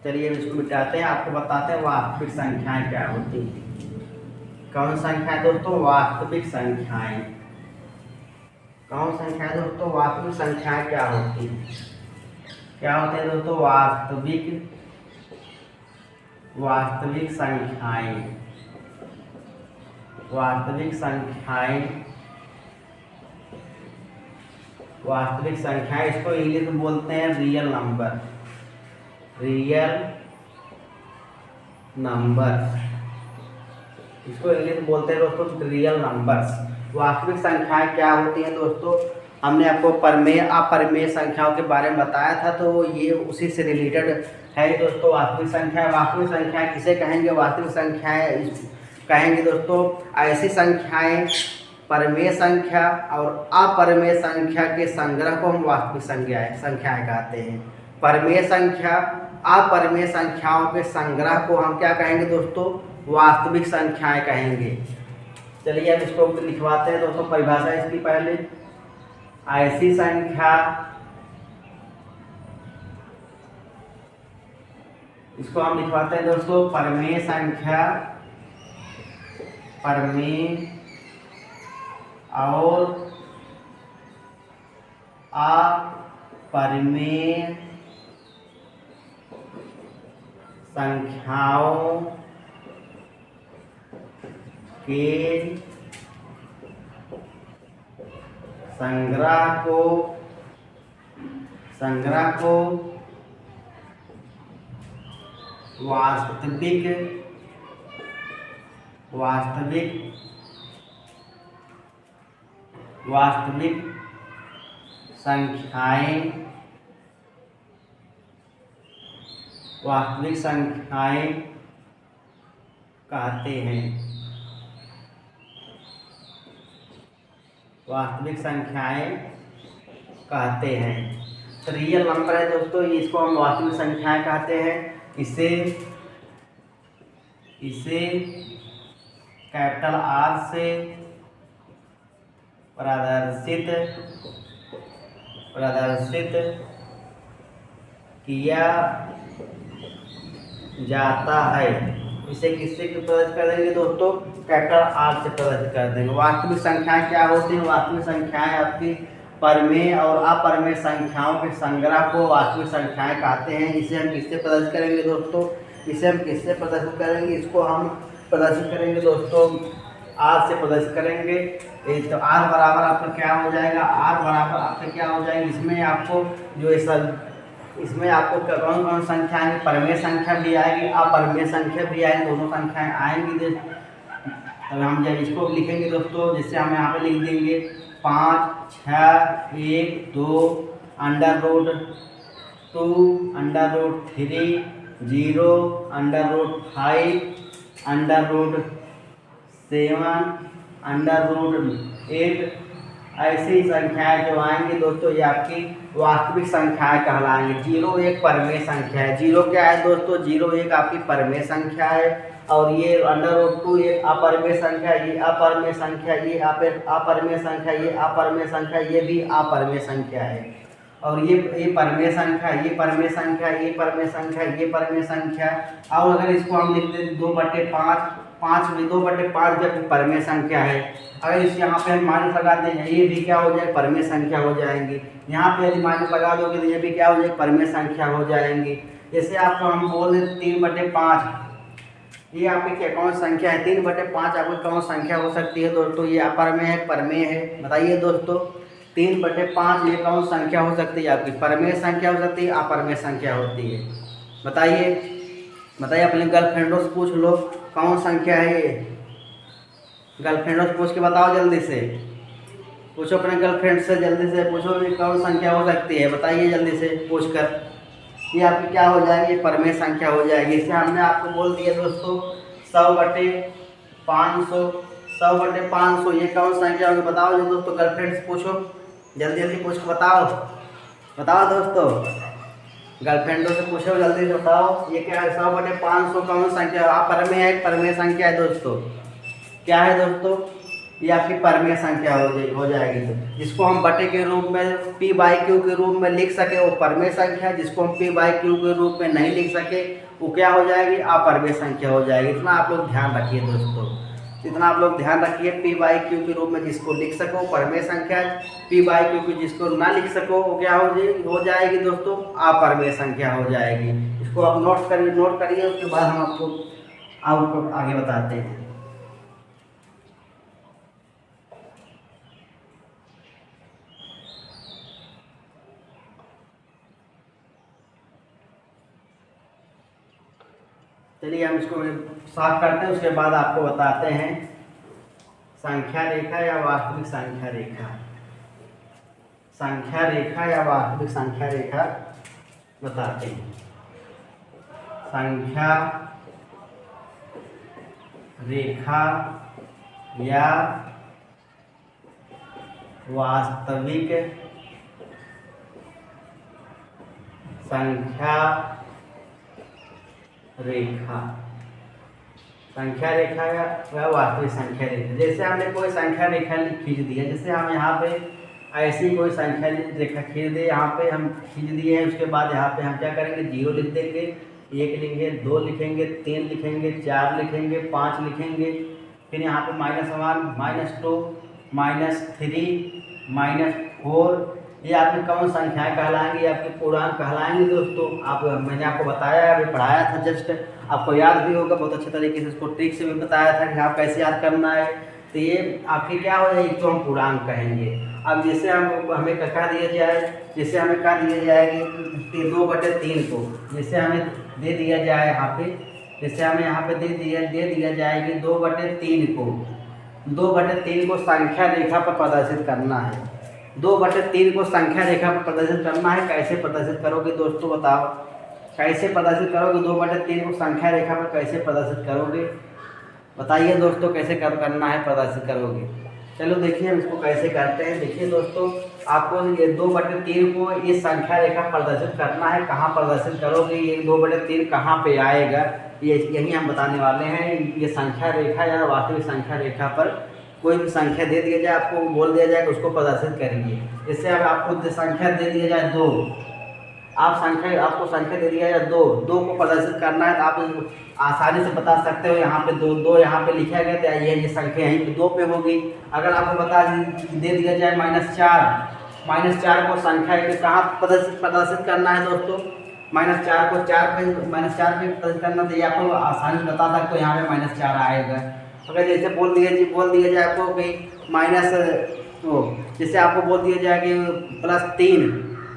चलिए इसको मिटाते हैं, आपको बताते हैं वास्तविक संख्याएं क्या होती हैं। कौन संख्या दोस्तों, वास्तविक संख्याएं। कौन संख्या दोस्तों, वास्तविक संख्याएं क्या होती हैं, क्या होते हैं दोस्तों, वास्तविक संख्याएं। वास्तविक संख्याएं इसको इंग्लिश में बोलते हैं रियल नंबर। इसको इंग्लिश में बोलते हैं दोस्तों रियल नंबर्स। वास्तविक संख्याएं क्या होती हैं दोस्तों, हमने आपको परिमेय अपरिमेय संख्याओं के बारे में बताया था, तो ये उसी से रिलेटेड है दोस्तों। वास्तविक संख्याएं किसे कहेंगे, वास्तविक संख्याएं कहेंगे दोस्तों ऐसी संख्याएं, परिमेय संख्या और अपरिमेय संख्या के संग्रह को हम वास्तविक संख्याएं कहते हैं। परिमेय संख्या अपरिमेय संख्याओं के संग्रह को हम क्या कहेंगे दोस्तों, वास्तविक संख्याएं कहेंगे। चलिए अब इसको लिखवाते हैं दोस्तों, परिभाषा इसकी पहले। ऐसी संख्या, इसको हम लिखवाते हैं दोस्तों परिमेय संख्या, परिमेय और अपरिमेय संख्याओं के संग्रह को वास्तविक संख्याएं कहते हैं। वास्तविक संख्याएं कहते हैं। तो रियल नंबर है दोस्तों, इसको हम वास्तविक संख्याएं कहते हैं। इसे कैपिटल R से प्रदर्शित किया जाता है। इसे किससे प्रदर्शित कर देंगे दोस्तों, कैपिटल R से प्रदर्शित कर देंगे। वास्तविक संख्याएं क्या होती हैं, वास्तविक संख्याएं आपकी परिमेय और अपरिमेय संख्याओं के संग्रह को वास्तविक संख्याएं कहते हैं। इसे हम किससे प्रदर्शित करेंगे दोस्तों, इसको हम प्रदर्शित करेंगे दोस्तों R से प्रदर्शित करेंगे। तो R बराबर आपका क्या हो जाएगा, R बराबर आपका क्या हो जाएगा, इसमें आपको जो इसमें आपको कौन कौन संख्या आएंगी, परमेय संख्या भी आएगी, अपरमेय संख्या भी आएगी, दोनों संख्याएं आएंगी। तब हम जब इसको लिखेंगे दोस्तों, जिससे हम यहाँ पे लिख देंगे 5, 6, 1, 2, √2, √3, 0, √5, √7, √8। ऐसी ही संख्याएं जो आएंगी दोस्तों, ये आपकी वास्तविक संख्याएं कहलाएंगी। 0 एक परमेय संख्या है। 0 क्या है दोस्तों, 0 एक आपकी परमेय संख्या है, और ये √2 एक अपरमेय संख्या, ये अपरमेय संख्या, ये अपरमेय संख्या, ये अपरमेय संख्या, ये भी अपरमेय संख्या है। और ये परमेय संख्या, ये परमेय संख्या, ये परमेय संख्या, ये परमेय संख्या। और अगर इसको हम लिख दें 2/5, 2/5 भी परमेय संख्या है। अगर इस यहाँ पे हम माइनस लगा दें, ये भी क्या हो जाए, परमेय संख्या हो जाएंगी। यहाँ पे यदि माइनस लगा दोगे तो ये भी क्या हो जाएगी, परमेय संख्या हो जाएंगी। जैसे आपको हम बोल दें 3/5, ये आपकी क्या कौन संख्या है, 3/5 आपकी कौन संख्या हो सकती है दोस्तों, ये अपरमेय है, परमेय है, बताइए दोस्तों। 3/5 ये कौन संख्या हो सकती है आपकी, परमेय संख्या हो सकती है, अपरमेय संख्या होती है, बताइए। अपने गर्लफ्रेंडों से पूछ लो कौन संख्या है ये, गर्लफ्रेंडों से पूछ के बताओ, जल्दी से पूछो अपने गर्लफ्रेंड से, जल्दी से पूछो ये कौन संख्या हो सकती है, बताइए जल्दी से पूछ कर। ये आपकी क्या हो जाएगी, परमेय संख्या हो जाएगी। इसे हमने आपको बोल दिया दोस्तों 100/500, 100/500 ये कौन संख्या होगी, बताओ जो दोस्तों, गर्लफ्रेंड से पूछो, जल्दी जल्दी पूछ के बताओ दोस्तों, गर्लफ्रेंडों से पूछो, जल्दी से बताओ ये क्या है, 100/500 कौन संख्या है, अपरमेय है, परमेय संख्या है दोस्तों, क्या है दोस्तों, ये आपकी परमेय संख्या हो जाएगी। तो जिसको हम बटे के रूप में p/q के रूप में लिख सके वो परमेय संख्या है, जिसको हम p/q के रूप में नहीं लिख सके वो क्या हो जाएगी, अपरमेय संख्या हो जाएगी। इतना आप लोग ध्यान रखिए दोस्तों, इतना आप लोग ध्यान रखिए। p/q के रूप में जिसको लिख सको परमेय संख्या, p/q को जिसको ना लिख सको वो क्या हो जाएगी दोस्तों, अपरमेय संख्या हो जाएगी। इसको आप नोट करिए, उसके बाद हम आपको आगे बताते हैं। चलिए हम इसको साफ करते हैं, उसके बाद आपको बताते हैं संख्या रेखा या वास्तविक संख्या रेखा। संख्या रेखा या वास्तविक संख्या रेखा बताते हैं। संख्या रेखा या वास्तविक संख्या रेखा। संख्या रेखा या वास्तविक संख्या रेखा। जैसे हमने कोई संख्या रेखा खींच दी है, जैसे हम यहाँ पे ऐसी कोई संख्या रेखा खींच दे, यहाँ पे हम खींच दिए हैं, उसके बाद यहाँ पे हम क्या करेंगे, 0 लिख देंगे, 1 लिखेंगे, 2 लिखेंगे, 3 लिखेंगे, 4 लिखेंगे, 5 लिखेंगे, फिर यहाँ पे -1, -2, -3, -4। ये आपकी कौन संख्याएं कहलाएंगी, ये आपके पूर्णांक कहलाएंगे दोस्तों। मैंने आपको बताया, अभी पढ़ाया था जस्ट, आपको याद भी होगा बहुत अच्छे तरीके से, इसको ट्रिक से भी बताया था कि आप कैसे याद करना है। तो ये आपकी क्या हो जाएगी, तो हम पूर्णांक कहेंगे। अब जैसे हमें कहा दिया जाए, जैसे हमें कहा दिया जाए कि 2/3 को, जैसे हमें दे दिया जाए यहाँ पे, जैसे हमें यहाँ पे दे दिया जाएगी 2/3 को, 2/3 को संख्या रेखा पर प्रदर्शित करना है। 2/3 को संख्या रेखा पर प्रदर्शित करना है। कैसे प्रदर्शित करोगे दोस्तों, बताओ कैसे प्रदर्शित करोगे, 2/3 को संख्या रेखा पर कैसे प्रदर्शित करोगे, बताइए दोस्तों, कैसे करना है, प्रदर्शित करोगे। चलो देखिए हम इसको कैसे करते हैं। देखिए दोस्तों, आपको ये 2/3 को ये संख्या रेखा प्रदर्शित करना है। कहाँ प्रदर्शित करोगे, ये 2/3 कहाँ पे आएगा, यही हम बताने वाले हैं। ये संख्या रेखा या वास्तविक संख्या रेखा पर कोई भी संख्या दे दिया जाए, आपको बोल दिया जाए कि उसको प्रदर्शित करेंगे। जैसे अब आपको संख्या दे दिया जाए 2, आपको संख्या दे दिया जाए 2 को प्रदर्शित करना है, तो आप आसानी से बता सकते हो। यहाँ पे 2 यहाँ पे लिखा गया था, ये संख्या यहीं पे 2 पे होगी। अगर आपको दे दिया जाए -4 को संख्या के कहाँ प्रदर्शित करना है दोस्तों, -4 को 4 पे प्रदर्शित करना, तो ये आपको आसानी से बता सकते हो, यहाँ पे -4 आएगा। अगर जैसे बोल दिया जाए आपको कि जैसे आपको बोल दिया जाए कि +3,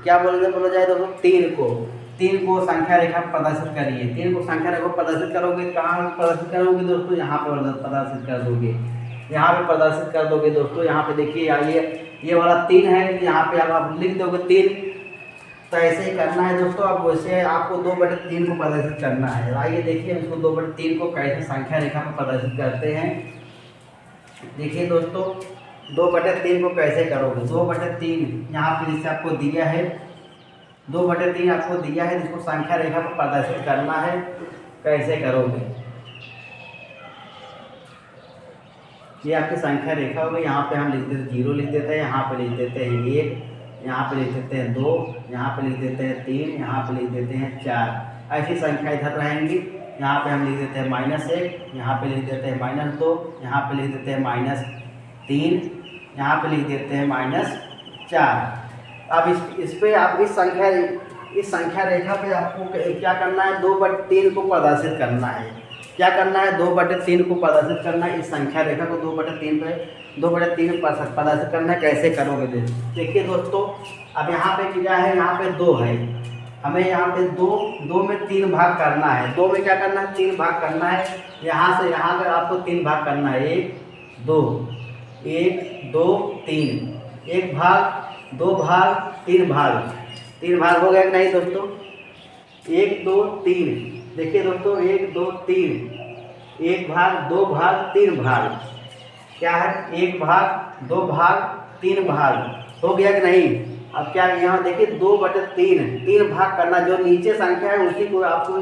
क्या बोला जाए दोस्तों, 3 को संख्या रेखा पर प्रदर्शित करिए। 3 को संख्या रेखा पर प्रदर्शित करोगे, कहाँ प्रदर्शित करोगे दोस्तों, यहाँ पर प्रदर्शित कर दोगे, यहाँ पे प्रदर्शित कर दोगे दोस्तों। यहाँ पे देखिए ये वाला 3 है, यहाँ पे आप लिख दोगे 3। तो ऐसे ही करना है दोस्तों। अब वैसे आपको 2/3 को प्रदर्शित करना है। आइए देखिए इसको 2/3 को कैसे संख्या रेखा पर प्रदर्शित करते हैं। देखिए दोस्तों 2/3 को कैसे करोगे। 2/3 यहाँ पे जिससे आपको दिया है, 2/3 आपको दिया है, जिसको संख्या रेखा पर प्रदर्शित करना है। कैसे करोगे, ये आपकी संख्या रेखा होगी। यहाँ पे हम लिख देते 0 लिख देते हैं, यहाँ पे लिख देते हैं 1, यहाँ पे लिख देते हैं 2, यहाँ पे लिख देते हैं 3, यहाँ पे लिख देते हैं 4। ऐसी संख्या इधर रहेंगी। यहाँ पे हम लिख देते हैं -1, यहाँ पे लिख देते हैं -2, यहाँ पे लिख देते हैं -3, यहाँ पे लिख देते हैं -4। अब इस पे आप इस संख्या रेखा पे आपको क्या करना है, 2/3 को प्रदर्शित करना है। क्या करना है, 2/3 को प्रदर्शित करना है। इस संख्या रेखा को 2/3 प्रदर्शित करना है। कैसे करोगे देखिए दोस्तों, अब यहाँ पे क्या है, यहाँ पे 2 है, हमें यहाँ पे 2 में 3 भाग करना है। 2 में क्या करना है, 3 भाग करना है। यहाँ से यहाँ पर आपको 3 भाग करना है, 1 2 3, 1 भाग, 2 भाग, 3 भाग। 3 भाग हो गया कि नहीं दोस्तों, 1 2 3। देखिए दोस्तों 1 2 3, 1 भाग, 2 भाग, 3 भाग। क्या है, 1 भाग, 2 भाग, 3 भाग हो गया कि नहीं। अब क्या यहाँ देखिए 2/3 3 भाग करना, जो नीचे संख्या है उसी को आपको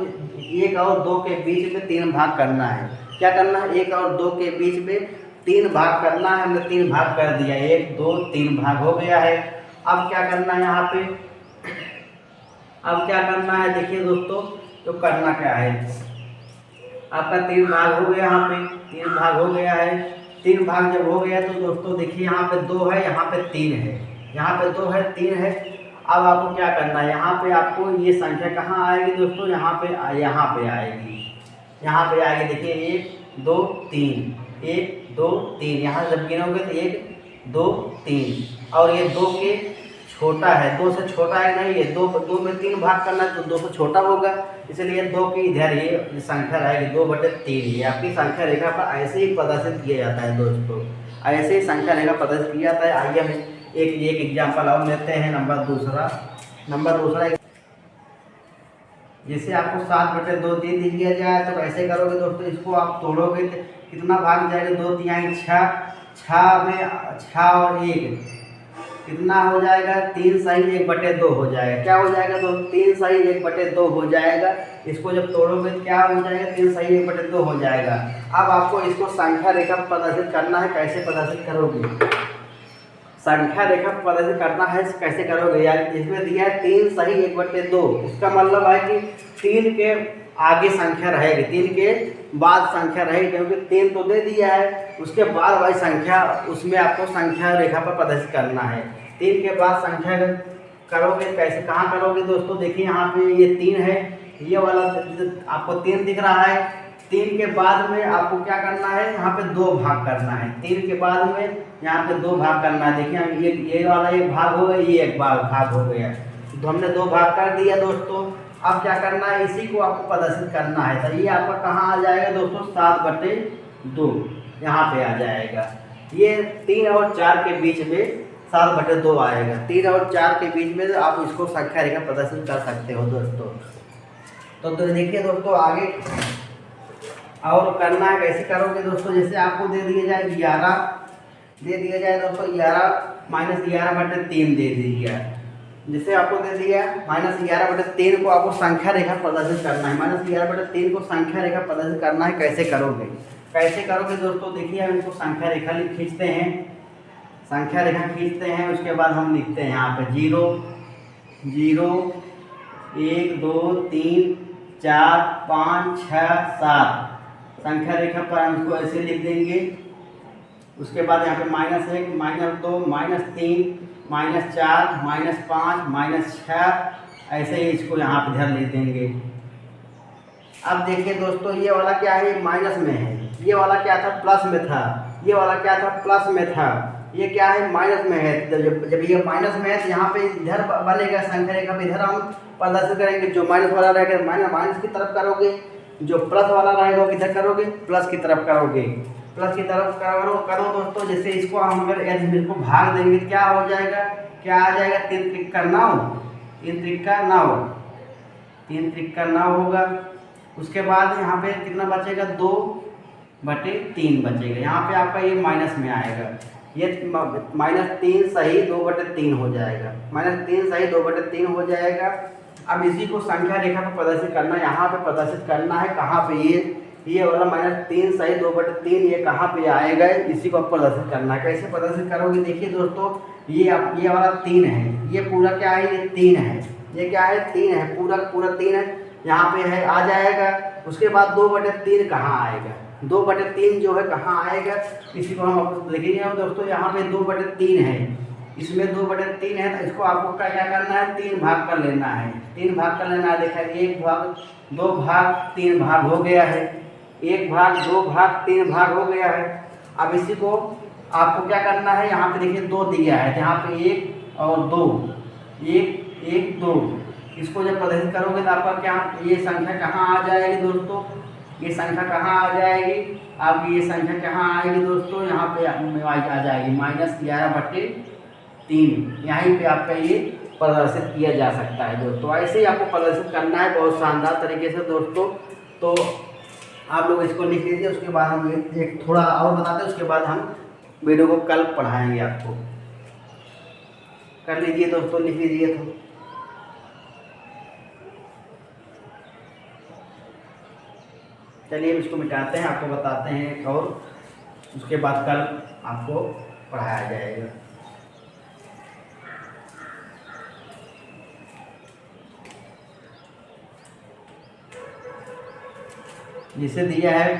1 और 2 के बीच में 3 भाग करना है। क्या करना है, 1 और 2 के बीच में 3 भाग करना है। हमने 3 भाग कर दिया, 1 2 3 भाग हो गया है। अब क्या करना है यहाँ पे, अब क्या करना है देखिए दोस्तों, तो करना क्या है, आपका 3 भाग हो गया, यहाँ पे 3 भाग हो गया है। 3 भाग जब हो गया तो दोस्तों देखिए यहाँ पे 2 है, यहाँ पे 3 है, यहाँ पे 2 है 3 है। अब आपको क्या करना है, यहाँ पे आपको ये संख्या कहाँ आएगी दोस्तों, यहाँ पे आएगी, यहाँ पे आएगी। देखिए 1 2 3, 1 2 3, यहाँ जब गिनोगे तो 1 2 3, और ये 2 के छोटा है, 2 से छोटा है नहीं, ये 2 में 3 भाग करना है तो 2 से छोटा होगा, इसलिए 2 की इधर ये संख्या रहेगी 2/3। ये आपकी संख्या रेखा पर ऐसे ही प्रदर्शित किया जाता है दोस्तों, ऐसे ही संख्या रेखा प्रदर्शित किया जाता है। आइए हम एक एग्जाम्पल और लेते हैं। नंबर दूसरा जैसे आपको 7/2 दे दिया जाए तो कैसे करोगे दोस्तों, इसको आप तोड़ोगे तो कितना भाग जाएगा, 2 तिहाई 6 में 6 और 1 कितना हो जाएगा, 3 सही 1/2 हो जाएगा। क्या हो जाएगा तो 3 सही 1/2 हो जाएगा। इसको जब तोड़ोगे तो क्या हो जाएगा, 3 सही 1/2 हो जाएगा। अब आपको इसको संख्या रेखा पर प्रदर्शित करना है। कैसे प्रदर्शित करोगे, संख्या रेखा पर प्रदर्शित करना है, कैसे करोगे यार, इसमें दिया है 3 सही 1/2। इसका मतलब है कि 3 के आगे संख्या रहेगी, 3 के बाद संख्या रहेगी, क्योंकि 3 तो दे दिया है, उसके बाद वाली संख्या, उसमें आपको संख्या रेखा पर प्रदर्शित करना है। 3 के बाद संख्या करोगे, कैसे कहाँ करोगे दोस्तों, देखिए यहाँ पे ये 3 है, ये वाला आपको 3 दिख रहा है। 3 के बाद में आपको क्या करना है, यहाँ पे 2 भाग करना है। 3 के बाद में यहाँ पे 2 भाग करना है। देखिए ये वाला 1 भाग हो गया, ये 1 भाग हो गया, तो हमने 2 भाग कर दिया दोस्तों। अब क्या करना है, इसी को आपको प्रदर्शित करना है। तो ये आपका कहाँ आ जाएगा दोस्तों, 7/2 यहाँ पे आ जाएगा। ये 3 और 4 के बीच में 7/2 आएगा। 3 और 4 के बीच में आप इसको संख्या रेखा प्रदर्शित कर सकते हो दोस्तों। तो देखिए दोस्तों आगे और करना है, कैसे करोगे दोस्तों, जैसे आपको दे दिया जाए 11 दे दिया जाए दोस्तों, 11 - 11/3 दे दिया, जिसे आपको दे दिया -11/3 को आपको संख्या रेखा प्रदर्शित करना है। -11/3 को संख्या रेखा प्रदर्शित करना है। कैसे करोगे दोस्तों, देखिए हम इनको संख्या रेखा खींचते हैं, संख्या रेखा खींचते हैं। उसके बाद हम लिखते हैं यहाँ पे 0 0 1 2 3 4 5 6 7 संख्या रेखा पर हम इसको ऐसे लिख देंगे। उसके बाद यहाँ पे -1 -2 -3 -4 -5 -6 ऐसे ही इसको यहाँ पे इधर लिख देंगे। अब देखिए दोस्तों ये वाला क्या है, ये माइनस में है, ये वाला क्या था, प्लस में था, ये वाला क्या था, प्लस में था, ये क्या है, माइनस में है। तो जब ये माइनस में है तो यहाँ पे इधर बनेगा संख्या रेखा पे, इधर हम प्रदर्शित करेंगे। जो माइनस वाला रहेगा माइनस की तरफ करोगे, जो प्लस वाला रहेगा वो किधर करोगे, प्लस की तरफ करोगे। प्लस की तरफ करो दोस्तों। जैसे इसको हम अगर इसको भाग देंगे क्या हो जाएगा, क्या आ जाएगा, 3 त्रिका 9, 3 त्रिका 9, 3 त्रिका 9 होगा। उसके बाद यहाँ पे कितना बचेगा, 2/3 बचेगा। यहाँ पे आपका ये माइनस में आएगा, ये -3 सही 2/3 हो जाएगा, -3 सही 2/3 हो जाएगा। अब इसी को संख्या रेखा पर प्रदर्शित करना है, यहाँ पे प्रदर्शित करना है। कहाँ पे, ये वाला -3 सही 2/3 ये कहाँ पे आएगा, इसी को प्रदर्शित करना है। कैसे प्रदर्शित करोगे, देखिए दोस्तों, ये वाला 3 है, ये पूरा क्या है, ये 3 है, ये क्या है, 3 है, पूरा 3 है, यहाँ पे है, आ जाएगा। उसके बाद 2/3 कहाँ आएगा, 2/3 जो है कहाँ आएगा, इसी को हम लिखेंगे दोस्तों। यहाँ पे 2/3 है, इसमें 2/3 है, तो इसको आपको क्या करना है, 3 भाग कर लेना है, 3 भाग कर लेना है। देखा 1 भाग 2 भाग 3 भाग हो गया है, 1 भाग 2 भाग 3 भाग हो गया है। अब इसी को आपको क्या करना है, यहाँ पे देखिए 2 दिया है, तो यहाँ पे 1 और 2, 1 2, इसको जब प्रदर्शित करोगे तो आपका क्या, ये संख्या कहाँ आ जाएगी दोस्तों, ये संख्या कहाँ आ जाएगी, अब ये संख्या कहाँ आएगी दोस्तों, यहाँ पे आ जाएगी -11/3। यहीं पे आपका ये प्रदर्शित किया जा सकता है दोस्तों। ऐसे ही आपको प्रदर्शित करना है बहुत शानदार तरीके से दोस्तों। तो आप लोग इसको लिख लीजिए, उसके बाद हम एक थोड़ा और बताते हैं, उसके बाद हम वीडियो को कल पढ़ाएंगे आपको। कर लीजिए दोस्तों, लिख लीजिए। तो चलिए हम इसको मिटाते हैं, आपको बताते हैं, और उसके बाद कल आपको पढ़ाया जाएगा। जिसे दिया है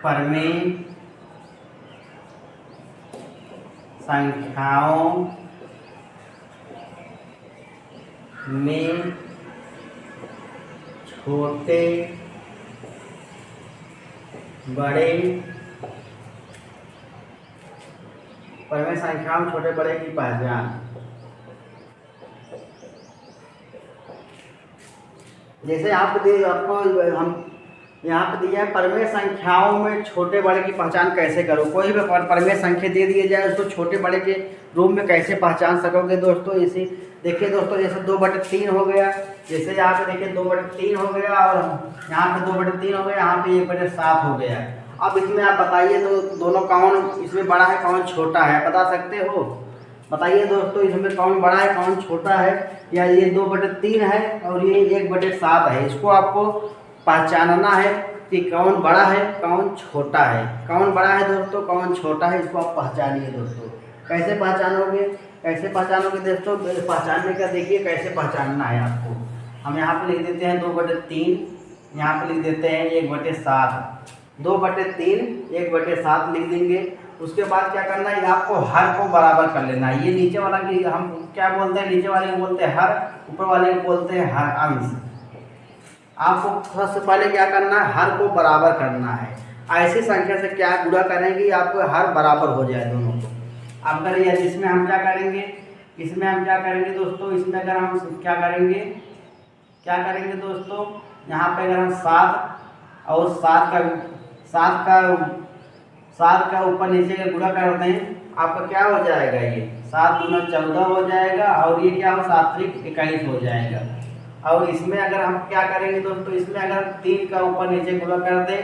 प्रमेय संख्याओं में छोटे बड़े, प्रमेय संख्याओं में छोटे बड़े की पहचान। जैसे आपको हम यहाँ पे दिया है, प्रमेय संख्याओं में छोटे बड़े की पहचान कैसे करो। कोई भी प्रमेय संख्या दे दिए जाए, उसको छोटे बड़े के रूप में कैसे पहचान सकोगे दोस्तों। इसी देखिए दोस्तों, जैसे 2/3 हो गया, जैसे यहाँ पे देखिए 2/3 हो गया, और यहाँ पे 2/3 हो गया, यहाँ पे 1/7 हो गया। अब इसमें आप बताइए तो दोनों कौन इसमें बड़ा है, कौन छोटा है, बता सकते हो, बताइए दोस्तों, इसमें कौन बड़ा है, कौन छोटा है। या ये 2/3 है और ये 1/7 है, इसको आपको पहचानना है कि कौन बड़ा है, कौन छोटा है। कौन बड़ा है दोस्तों, कौन छोटा है, इसको आप पहचानिए दोस्तों। कैसे पहचानोगे, दोस्तों, पहचानने का देखिए कैसे पहचानना है आपको। हम यहाँ पे लिख देते हैं 2/3, यहाँ पे लिख देते हैं 1/7, 2/3 1/7 लिख देंगे। उसके बाद क्या करना है, आपको हर को बराबर कर लेना है। ये नीचे वाला की हम क्या बोलते हैं, नीचे वाले को बोलते हैं हर, ऊपर वाले को बोलते हैं हर अंश। आपको सबसे पहले क्या करना है, हर को बराबर करना है। ऐसी संख्या से क्या गुणा करेंगे, आपको हर बराबर हो जाए दोनों को। अब अगर ये इसमें हम क्या करेंगे, दोस्तों, इसमें अगर हम क्या करेंगे दोस्तों, यहाँ पे अगर हम 7 और 7 का ऊपर नीचे का गुणा कर दें, आपका क्या हो जाएगा, ये 7 × 14 हो जाएगा, और ये क्या हो, 7 × 21 हो जाएगा। और इसमें अगर हम क्या करेंगे दोस्तों, इसमें अगर 3 का ऊपर नीचे गुणा कर दें,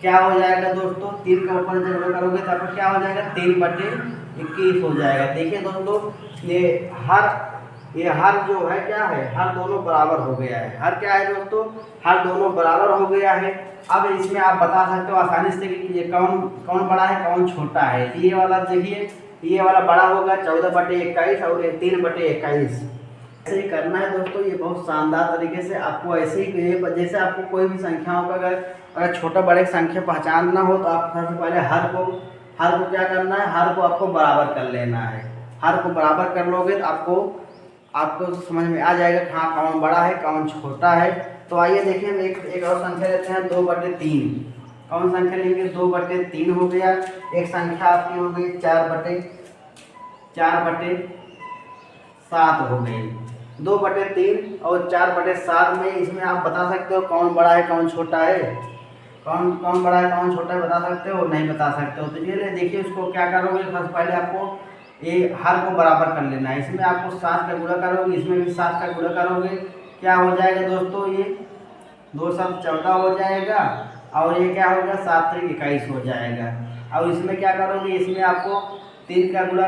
क्या हो जाएगा दोस्तों, 3 का ऊपर नीचे गुणा करोगे तो आपका क्या हो जाएगा, 3/21 हो जाएगा। देखिए दोस्तों, ये हर जो है क्या है, हर दोनों बराबर हो गया है। हर क्या है दोस्तों, हर दोनों बराबर हो गया है। अब इसमें आप बता सकते हो आसानी से कि ये कौन बड़ा है, कौन छोटा है। ये वाला देखिए, ये वाला बड़ा होगा 14/21 और ये 3/21। ऐसे ही करना है दोस्तों। ये बहुत शानदार तरीके से आपको ऐसे ही, जैसे आपको कोई भी संख्याओं का अगर छोटा बड़े संख्या पहचानना हो तो आप सबसे पहले हर को क्या करना है, हर को आपको बराबर कर लेना है। हर को बराबर कर लोगे तो आपको समझ में आ जाएगा हाँ कौन बड़ा है, कौन छोटा है। तो आइए देखिए, हम एक और संख्या लेते हैं, 2/3। कौन संख्या लेंगे, 2/3 हो गया। एक संख्या आपकी हो गई 4/3। 4/7 हो गई। 2/3 और 4/7 में इसमें आप बता सकते हो कौन बड़ा है कौन छोटा है? कौन बड़ा है कौन छोटा है बता सकते हो? नहीं बता सकते हो। तो चलिए देखिए उसको क्या करोगे। सबसे पहले आपको ये हर को बराबर कर लेना है। इसमें आपको 7 का गुणा करोगे, इसमें भी 7 का गुणा करोगे। क्या हो जाएगा दोस्तों? ये 2 7 14 हो जाएगा और ये क्या होगा 7 3 21 हो जाएगा। और इसमें क्या करोगे? इसमें आपको 3 का गुणा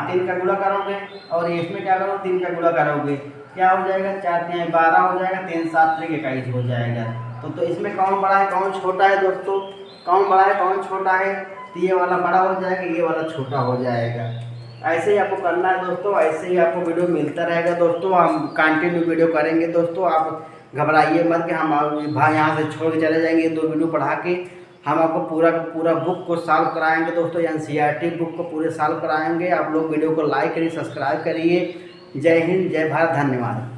3 का गुणा करोगे और इसमें क्या करोगे 3 का गुणा करोगे। क्या हो जाएगा? 4 3 12 हो जाएगा, 3 7 3 21 हो जाएगा। तो इसमें कौन बड़ा है कौन छोटा है दोस्तों? कौन बड़ा है कौन छोटा है? तो ये वाला बड़ा हो जाएगा, ये वाला छोटा हो जाएगा। ऐसे ही आपको करना है दोस्तों। ऐसे ही आपको वीडियो मिलता रहेगा दोस्तों। हम कंटिन्यू वीडियो करेंगे दोस्तों। आप घबराइए मत कि हम भाई यहाँ से छोड़ के चले जाएंगे। 2 वीडियो पढ़ा के हम आपको पूरा बुक को सॉल्व कराएंगे दोस्तों। NCERT बुक को पूरे सॉल्व कराएंगे। आप लोग वीडियो को लाइक करिए, सब्सक्राइब करिए। जय हिंद, जय भारत, धन्यवाद।